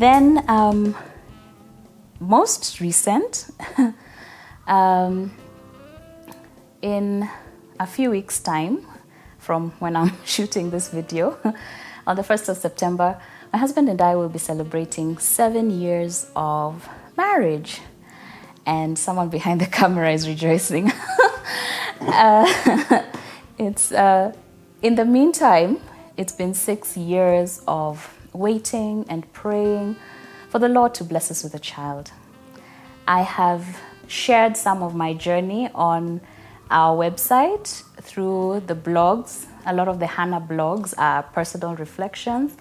Then, most recent, in a few weeks' time from when I'm shooting this video, on the 1st of September, my husband and I will be celebrating 7 years of marriage. And someone behind the camera is rejoicing. In the meantime, it's been 6 years of waiting and praying for the Lord to bless us with a child. I have shared some of my journey on our website through the blogs. A lot of the Hannah blogs are personal reflections,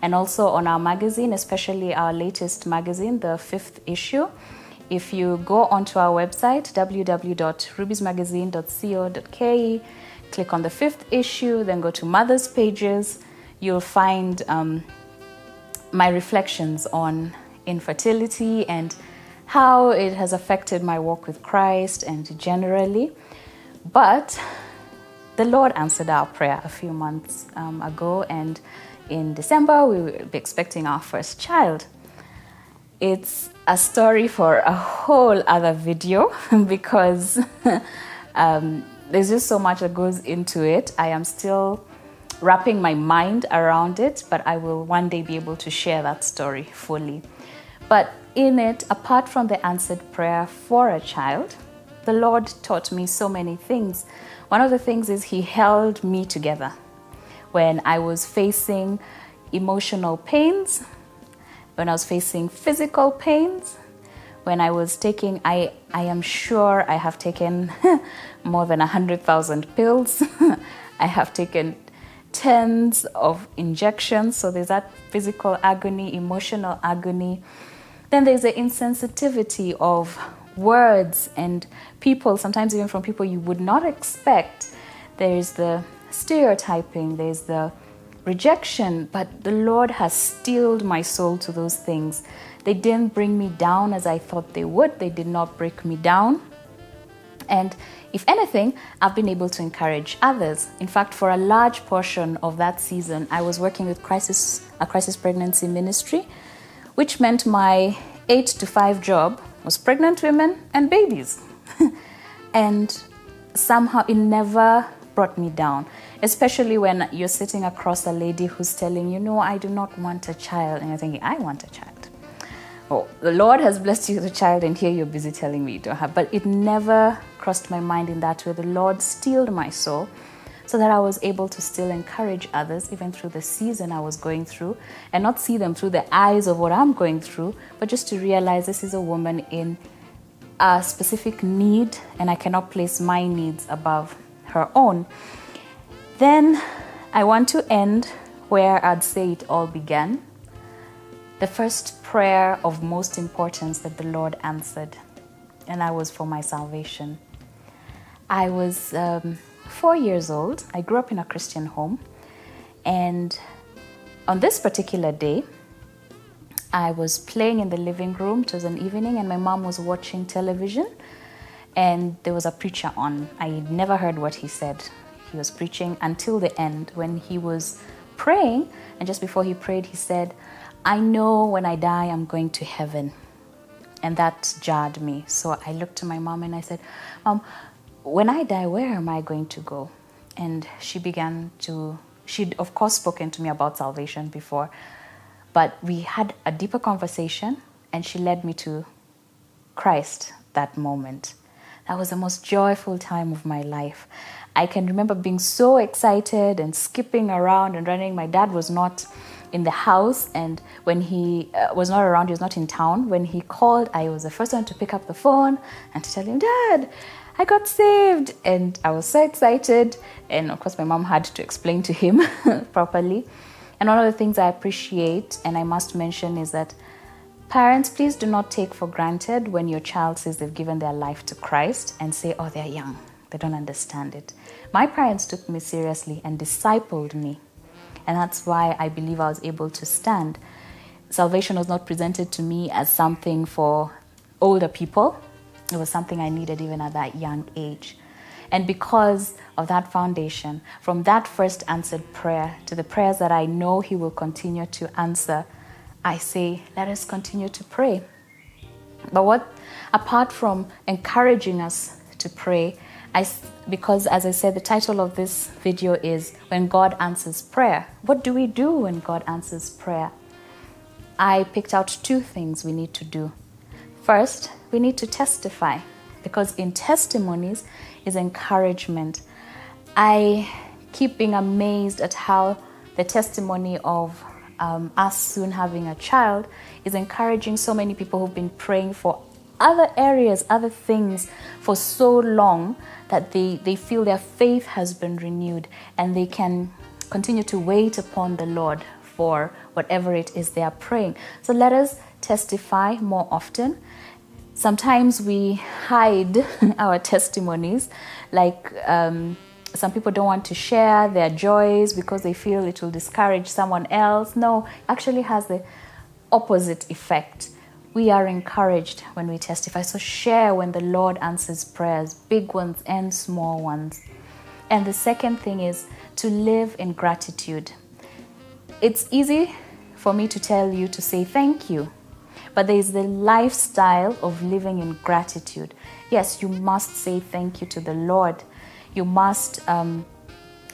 and also on our magazine, especially our latest magazine, the 5th issue. If you go onto our website, www.rubiesmagazine.co.ke, click on the 5th issue, then go to Mother's Pages, you'll find my reflections on infertility and how it has affected my walk with Christ and generally. But the Lord answered our prayer a few months ago, and in December we will be expecting our first child. It's a story for a whole other video because there's just so much that goes into it. I am still wrapping my mind around it, but I will one day be able to share that story fully. But in it, apart from the answered prayer for a child, the Lord taught me so many things. One of the things is He held me together when I was facing emotional pains, when I was facing physical pains, when I was taking, I am sure I have taken more than 100,000 pills. I have taken tens of injections. So there's that physical agony, emotional agony. Then there's the insensitivity of words and people, sometimes even from people you would not expect. There's the stereotyping, there's the rejection, but the Lord has steeled my soul to those things. They didn't bring me down as I thought they would. They did not break me down. And if anything, I've been able to encourage others. In fact, for a large portion of that season, I was working with a crisis pregnancy ministry, which meant my 8 to 5 job was pregnant women and babies. And somehow it never brought me down, especially when you're sitting across a lady who's telling you, no, I do not want a child. And you're thinking, I want a child. Oh, the Lord has blessed you with a child, and here you're busy telling me you don't have. But it never crossed my mind in that way. The Lord steeled my soul so that I was able to still encourage others, even through the season I was going through, and not see them through the eyes of what I'm going through, but just to realize this is a woman in a specific need, and I cannot place my needs above her own. Then I want to end where I'd say it all began. The first prayer of most importance that the Lord answered, and that was for my salvation. I was 4 years old. I grew up in a Christian home, and on this particular day, I was playing in the living room. It was an evening, and my mom was watching television, and there was a preacher on. I never heard what he said. He was preaching until the end when he was praying, and just before he prayed, he said, I know when I die, I'm going to heaven. And that jarred me. So I looked to my mom and I said, Mom, when I die, where am I going to go? And she'd of course spoken to me about salvation before, but we had a deeper conversation, and she led me to Christ that moment. That was the most joyful time of my life. I can remember being so excited and skipping around and running. My dad was not in the house, and when he was not around, he was not in town. When he called, I was the first one to pick up the phone and to tell him, Dad, I got saved. And I was so excited, and of course my mom had to explain to him properly. And one of the things I appreciate, and I must mention, is that parents, please do not take for granted when your child says they've given their life to Christ and say, oh, they're young, they don't understand it. My parents took me seriously and discipled me. And that's why I believe I was able to stand. Salvation was not presented to me as something for older people. It was something I needed even at that young age. And because of that foundation, from that first answered prayer to the prayers that I know He will continue to answer, I say, let us continue to pray. But apart from encouraging us to pray, because as I said, the title of this video is When God Answers Prayer. What do we do when God answers prayer? I picked out 2 things we need to do. First, we need to testify, because in testimonies is encouragement. I keep being amazed at how the testimony of us soon having a child is encouraging so many people who've been praying for other areas, other things for so long that they feel their faith has been renewed and they can continue to wait upon the Lord for whatever it is they are praying. So let us testify more often. Sometimes we hide our testimonies, like some people don't want to share their joys because they feel it will discourage someone else. No, it actually has the opposite effect. We are encouraged when we testify. So share when the Lord answers prayers, big ones and small ones. And the second thing is to live in gratitude. It's easy for me to tell you to say thank you, but there is the lifestyle of living in gratitude. Yes, you must say thank you to the Lord. You must,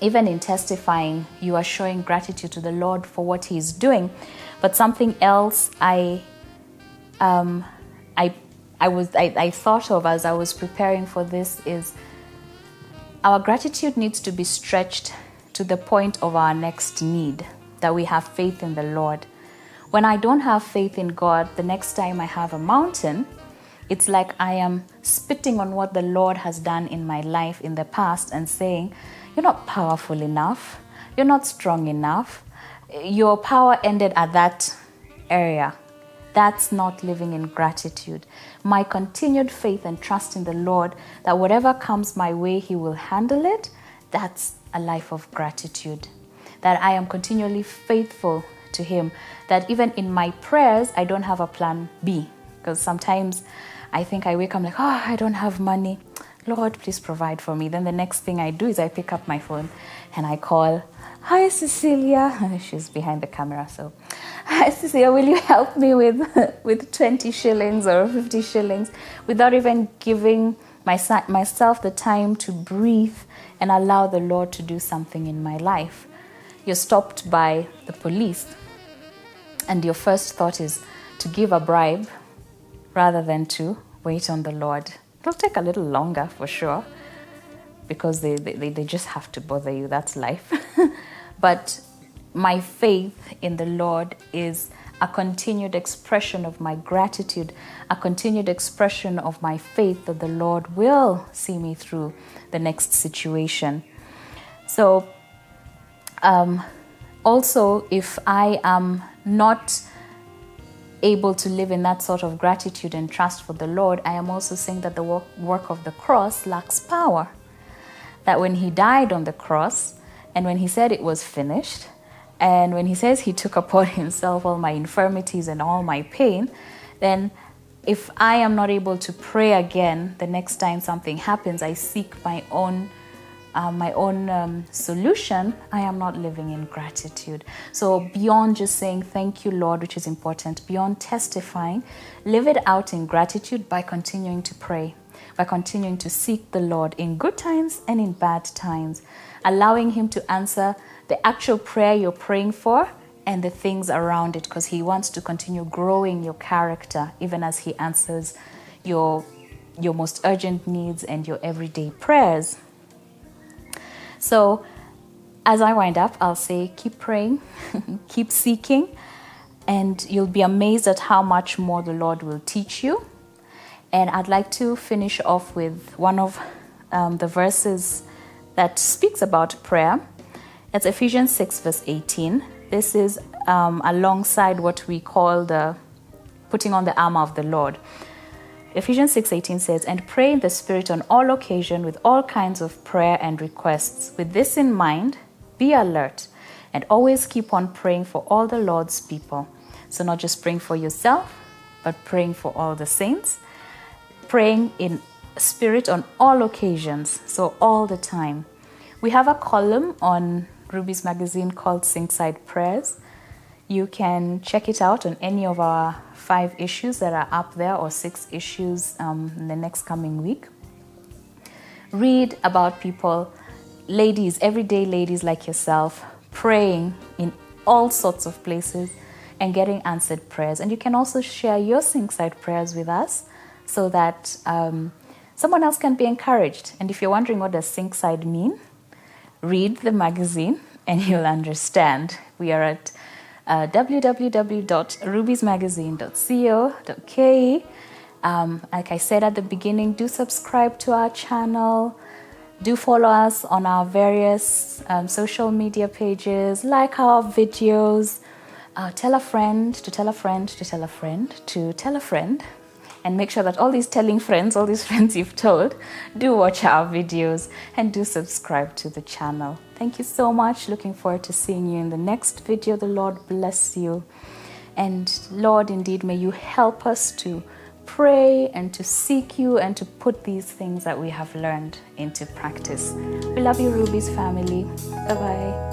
even in testifying, you are showing gratitude to the Lord for what He is doing. But something else I thought of as I was preparing for this is our gratitude needs to be stretched to the point of our next need, that we have faith in the Lord. When I don't have faith in God, the next time I have a mountain, it's like I am spitting on what the Lord has done in my life in the past and saying, you're not powerful enough, you're not strong enough, your power ended at that area. That's not living in gratitude. My continued faith and trust in the Lord that whatever comes my way, He will handle it, that's a life of gratitude. That I am continually faithful to Him, that even in my prayers, I don't have a plan B. Because sometimes I think I wake up like, I don't have money. Lord, please provide for me. Then the next thing I do is I pick up my phone and I call, hi, Cecilia. She's behind the camera, so, hi, Cecilia, will you help me with 20 shillings or 50 shillings? Without even giving myself the time to breathe and allow the Lord to do something in my life. You're stopped by the police and your first thought is to give a bribe rather than to wait on the Lord. It'll take a little longer for sure because they just have to bother you. That's life. But my faith in the Lord is a continued expression of my gratitude, a continued expression of my faith that the Lord will see me through the next situation. So also, if I am not able to live in that sort of gratitude and trust for the Lord, I am also saying that the work of the cross lacks power. That when He died on the cross, and when He said it was finished, and when He says He took upon Himself all my infirmities and all my pain, then if I am not able to pray again, the next time something happens, I seek my own solution, I am not living in gratitude. So beyond just saying thank you, Lord, which is important, beyond testifying, live it out in gratitude by continuing to pray, by continuing to seek the Lord in good times and in bad times, allowing Him to answer the actual prayer you're praying for and the things around it, because He wants to continue growing your character even as He answers your most urgent needs and your everyday prayers. So as I wind up, I'll say keep praying, keep seeking, and you'll be amazed at how much more the Lord will teach you. And I'd like to finish off with one of the verses that speaks about prayer. It's Ephesians 6 verse 18. This is alongside what we call the putting on the armor of the Lord. Ephesians 6:18 says, and pray in the Spirit on all occasion with all kinds of prayer and requests. With this in mind, be alert and always keep on praying for all the Lord's people. So not just praying for yourself, but praying for all the saints. Praying in Spirit on all occasions, so all the time. We have a column on Ruby's magazine called Sinkside Prayers. You can check it out on any of our 5 issues that are up there, or 6 issues in the next coming week. Read about people, ladies, everyday ladies like yourself, praying in all sorts of places and getting answered prayers. And you can also share your Sinkside prayers with us so that someone else can be encouraged. And if you're wondering what does Sinkside mean, read the magazine and you'll understand. We are at www.rubiesmagazine.co.ke. Like I said at the beginning, do subscribe to our channel. Do follow us on our various social media pages, like our videos, tell a friend to tell a friend to tell a friend to tell a friend, and make sure that all these telling friends, all these friends you've told, do watch our videos and do subscribe to the channel. Thank you so much. Looking forward to seeing you in the next video. The Lord bless you. And Lord, indeed, may you help us to pray and to seek you and to put these things that we have learned into practice. We love you, Rubies family. Bye-bye.